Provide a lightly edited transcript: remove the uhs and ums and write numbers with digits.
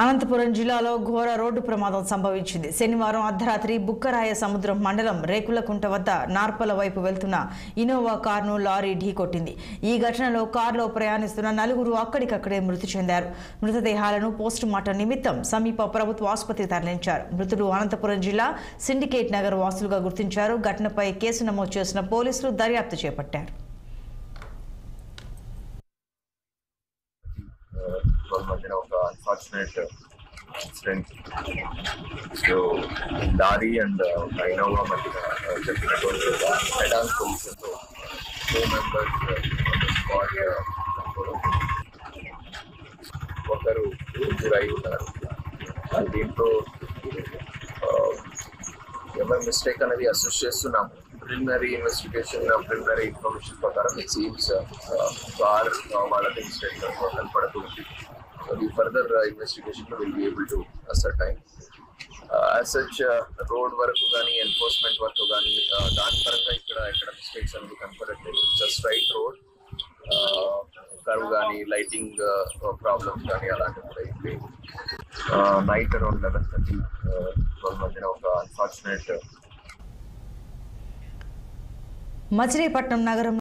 అనంతపురం జిల్లాలో ఘోర రోడ్డు ప్రమాదం సంభవించింది. శనివారం అర్ధరాత్రి బుక్కరాయ సముద్రం మండలం రేకులకుంట వద్ద నార్పల వైపు వెళ్తున్న ఇన్నోవా కారును లారీ ఢీకొట్టింది. ఈ ఘటనలో కారులో ప్రయాణిస్తున్న నలుగురు అక్కడికక్కడే మృతి చెందారు. మృతదేహాలను పోస్టుమార్టం నిమిత్తం సమీప ప్రభుత్వ ఆసుపత్రికి తరలించారు. మృతులు అనంతపురం జిల్లా సిండికేట్ నగర్ వాసులుగా గుర్తించారు. ఘటనపై కేసు నమోదు చేసిన పోలీసులు దర్యాప్తు చేపట్టారు. Unfortunate incident. So, Dari and Innova చెప్పినటువంటి head-on collision తో 4 members on the spot ఒకరు ఇంజూర్ అయి ఉన్నారు. దీంట్లో ఎవరి మిస్టేక్ అనేది అసెస్ చేస్తున్నాము. ప్రిలిమినరీ ఇన్వెస్టిగేషన్ ప్రిలిమినరీ ఇన్ఫర్మేషన్ ప్రకారం ఇట్ సీమ్స్ కార్ వాళ్ళకి మిస్టేక్ కనపడుతుంది. So the further investigation will be able to ascertain. As such, road work gaani, enforcement work gaani, dani paranga ikkada mistakes anedi kanpadadledu. Just right road, curve gaani, lighting problems gaani alanti kuda levu. Night around 11:30 madhyana oka unfortunate Machilipatnam నగరం